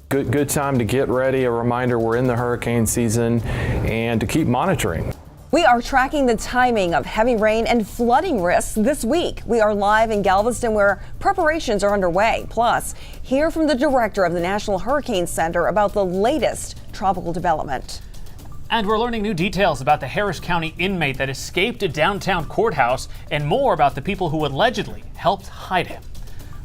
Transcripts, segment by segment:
Good time to get ready. A reminder, we're in the hurricane season, and to keep monitoring. We are tracking the timing of heavy rain and flooding risks this week. We are live in Galveston where preparations are underway. Plus, hear from the director of the National Hurricane Center about the latest tropical development. And we're learning new details about the Harris County inmate that escaped a downtown courthouse and more about the people who allegedly helped hide him.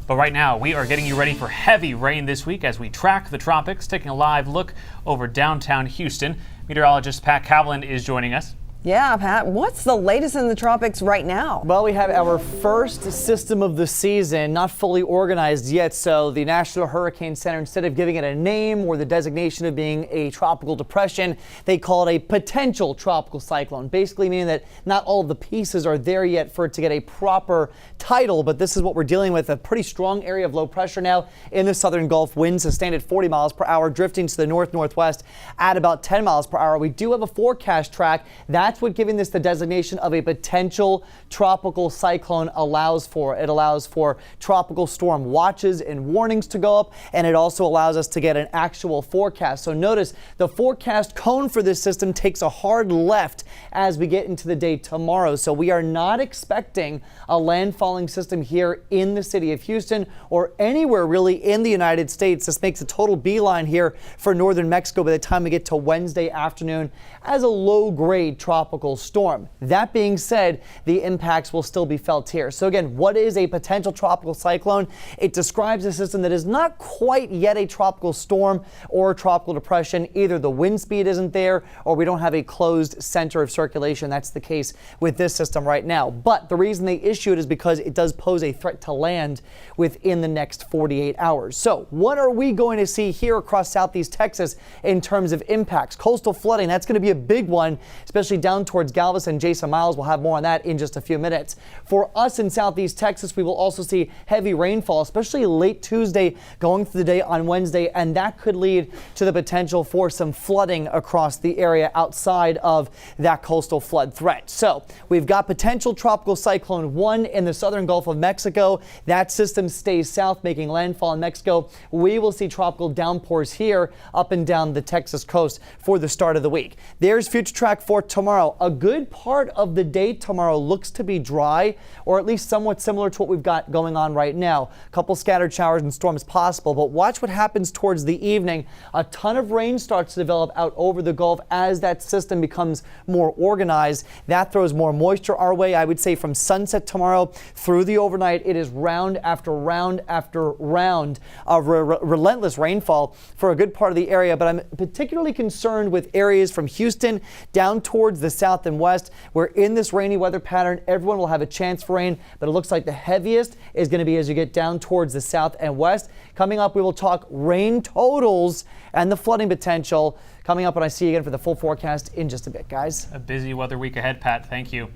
But right now, we are getting you ready for heavy rain this week as we track the tropics, taking a live look over downtown Houston. Meteorologist Pat Cavlin is joining us. Yeah, Pat, what's the latest in the tropics right now? Well, we have our first system of the season, not fully organized yet. So the National Hurricane Center, instead of giving it a name or the designation of being a tropical depression, they call it a potential tropical cyclone, basically meaning that not all of the pieces are there yet for it to get a proper title. But this is what we're dealing with, a pretty strong area of low pressure now in the southern Gulf. Winds sustained at 40 miles per hour, drifting to the north-northwest at about 10 miles per hour. We do have a forecast track. That's what giving this the designation of a potential tropical cyclone allows for. It allows for tropical storm watches and warnings to go up, and it also allows us to get an actual forecast. So notice the forecast cone for this system takes a hard left as we get into the day tomorrow. So we are not expecting a landfalling system here in the city of Houston or anywhere really in the United States. This makes a total beeline here for northern Mexico by the time we get to Wednesday afternoon as a low-grade tropical storm. That being said, the impacts will still be felt here. So again, what is a potential tropical cyclone? It describes a system that is not quite yet a tropical storm or a tropical depression. Either the wind speed isn't there or we don't have a closed center of circulation. That's the case with this system right now. But the reason they issue it is because it does pose a threat to land within the next 48 hours. So what are we going to see here across southeast Texas in terms of impacts? Coastal flooding, that's going to be a big one, especially down towards Galveston. Jason Miles will have more on that in just a few minutes. For us in southeast Texas, we will also see heavy rainfall, especially late Tuesday going through the day on Wednesday, and that could lead to the potential for some flooding across the area outside of that coastal flood threat. So we've got potential tropical cyclone 1 in the southern Gulf of Mexico. That system stays south, making landfall in Mexico. We will see tropical downpours here up and down the Texas coast for the start of the week. There's future track for tomorrow. A good part of the day tomorrow looks to be dry, or at least somewhat similar to what we've got going on right now. A couple scattered showers and storms possible, but watch what happens towards the evening. A ton of rain starts to develop out over the Gulf as that system becomes more organized. That throws more moisture our way. I would say from sunset tomorrow through the overnight, it is round after round after round of relentless rainfall for a good part of the area. But I'm particularly concerned with areas from Houston down towards the south and west, where in this rainy weather pattern, everyone will have a chance for rain, but it looks like the heaviest is going to be as you get down towards the south and west. Coming up, we will talk rain totals and the flooding potential. Coming up when I see you again for the full forecast in just a bit, guys. A busy weather week ahead, Pat. Thank you.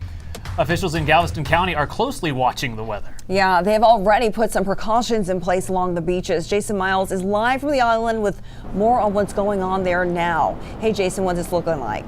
Officials in Galveston County are closely watching the weather. Yeah, they have already put some precautions in place along the beaches. Jason Miles is live from the island with more on what's going on there now. Hey, Jason, what's this looking like?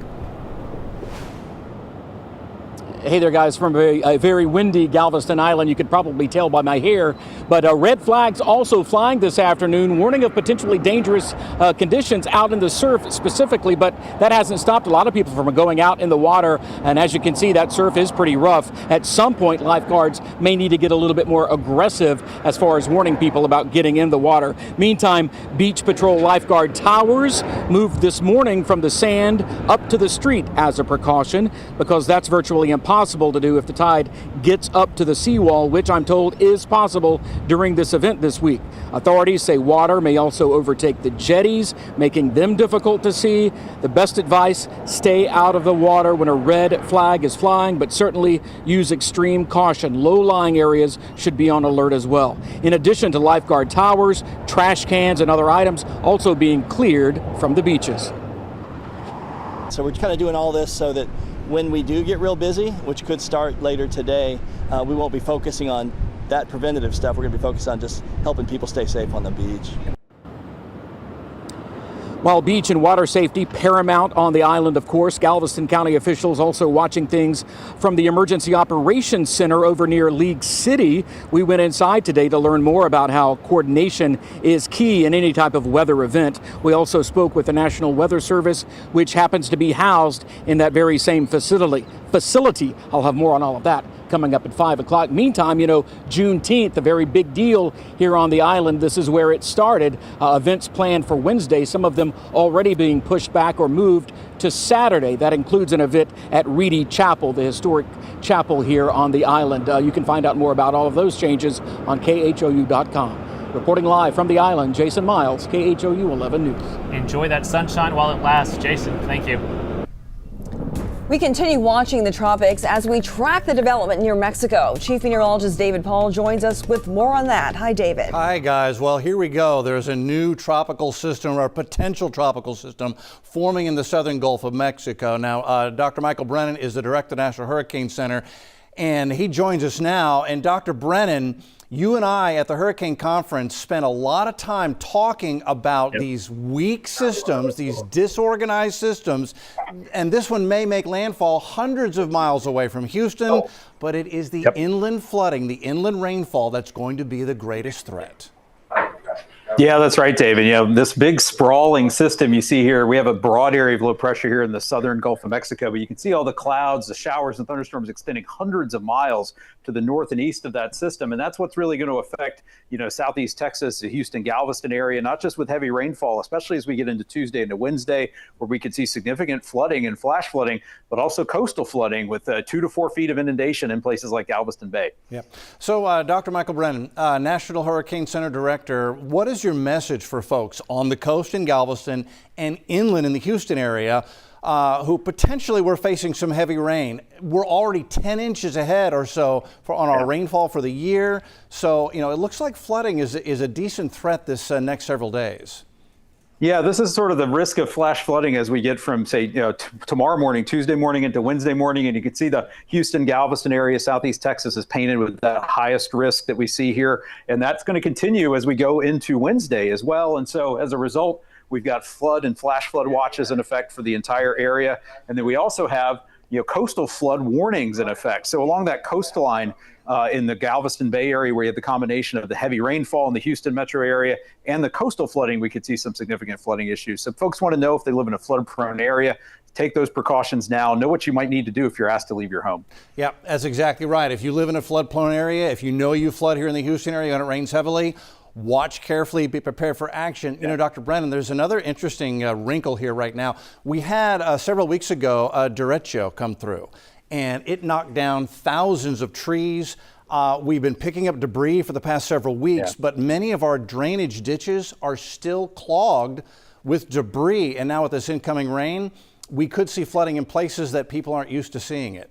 Hey there, guys, from a very windy Galveston Island. You could probably tell by my hair, but red flags also flying this afternoon, warning of potentially dangerous conditions out in the surf specifically, but that hasn't stopped a lot of people from going out in the water. And as you can see, that surf is pretty rough. At some point, lifeguards may need to get a little bit more aggressive as far as warning people about getting in the water. Meantime, Beach Patrol lifeguard towers moved this morning from the sand up to the street as a precaution, because that's virtually impossible to do if the tide gets up to the seawall, which I'm told is possible during this event this week. Authorities say water may also overtake the jetties, making them difficult to see. The best advice, stay out of the water when a red flag is flying, but certainly use extreme caution. Low-lying areas should be on alert as well. In addition to lifeguard towers, trash cans and other items also being cleared from the beaches. So we're kind of doing all this so that when we do get real busy, which could start later today, we won't be focusing on that preventative stuff. We're going to be focused on just helping people stay safe on the beach. While beach and water safety paramount on the island, of course, Galveston County officials also watching things from the Emergency Operations Center over near League City. We went inside today to learn more about how coordination is key in any type of weather event. We also spoke with the National Weather Service, which happens to be housed in that very same facility. I'll have more on all of that coming up at 5 o'clock. Meantime, Juneteenth, a very big deal here on the island. This is where it started. Events planned for Wednesday, some of them already being pushed back or moved to Saturday. That includes an event at Reedy Chapel, the historic chapel here on the island. You can find out more about all of those changes on KHOU.com. Reporting live from the island, Jason Miles, KHOU 11 News. Enjoy that sunshine while it lasts. Jason, thank you. We continue watching the tropics as we track the development near Mexico. Chief Meteorologist David Paul joins us with more on that. Hi, David. Hi, guys. Well, here we go. There's a new tropical system, or a potential tropical system, forming in the southern Gulf of Mexico. Now, Dr. Michael Brennan is the director of the National Hurricane Center, and he joins us now. And Dr. Brennan, you and I at the Hurricane Conference spent a lot of time talking about these weak systems, these disorganized systems, and this one may make landfall hundreds of miles away from Houston, but it is the inland flooding, the inland rainfall that's going to be the greatest threat. Yeah, that's right, David. This big sprawling system you see here, we have a broad area of low pressure here in the southern Gulf of Mexico, but you can see all the clouds, the showers and thunderstorms extending hundreds of miles to the north and east of that system. And that's what's really going to affect, southeast Texas, the Houston, Galveston area, not just with heavy rainfall, especially as we get into Tuesday into Wednesday, where we could see significant flooding and flash flooding, but also coastal flooding with 2 to 4 feet of inundation in places like Galveston Bay. Yep. So, Dr. Michael Brennan, National Hurricane Center Director, what is your message for folks on the coast in Galveston and inland in the Houston area who potentially were facing some heavy rain? We're already 10 inches ahead or so on our rainfall for the year. So, it looks like flooding is a decent threat this next several days. Yeah, this is sort of the risk of flash flooding as we get from, say, tomorrow morning, Tuesday morning into Wednesday morning. And you can see the Houston, Galveston area, southeast Texas is painted with the highest risk that we see here. And that's going to continue as we go into Wednesday as well. And so as a result, we've got flood and flash flood watches in effect for the entire area. And then we also have coastal flood warnings in effect. So along that coastline in the Galveston Bay area, where you have the combination of the heavy rainfall in the Houston metro area and the coastal flooding, we could see some significant flooding issues. So folks want to know if they live in a flood-prone area, take those precautions now. Know what you might need to do if you're asked to leave your home. Yeah, that's exactly right. If you live in a flood-prone area, if you know you flood here in the Houston area and it rains heavily, watch carefully, be prepared for action. Dr. Brennan, there's another interesting wrinkle here right now. We had several weeks ago a derecho come through, and it knocked down thousands of trees. We've been picking up debris for the past several weeks, but many of our drainage ditches are still clogged with debris. And now with this incoming rain, we could see flooding in places that people aren't used to seeing it.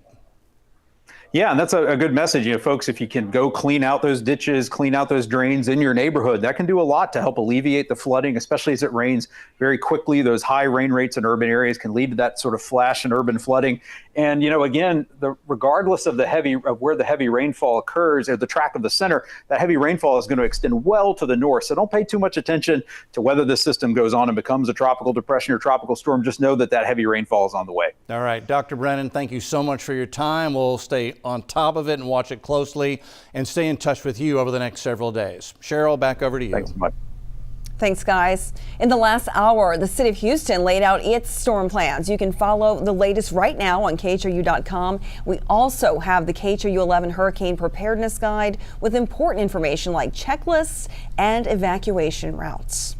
Yeah, and that's a good message. Folks, if you can go clean out those ditches, clean out those drains in your neighborhood, that can do a lot to help alleviate the flooding, especially as it rains very quickly. Those high rain rates in urban areas can lead to that sort of flash and urban flooding. And, again, regardless of where the heavy rainfall occurs, or the track of the center, that heavy rainfall is going to extend well to the north. So don't pay too much attention to whether this system goes on and becomes a tropical depression or tropical storm. Just know that heavy rainfall is on the way. All right, Dr. Brennan, thank you so much for your time. We'll stay on top of it and watch it closely and stay in touch with you over the next several days. Cheryl, back over to you. Thanks so much. Thanks, guys. In the last hour, the city of Houston laid out its storm plans. You can follow the latest right now on KHOU.com. We also have the KHOU 11 Hurricane Preparedness Guide with important information like checklists and evacuation routes.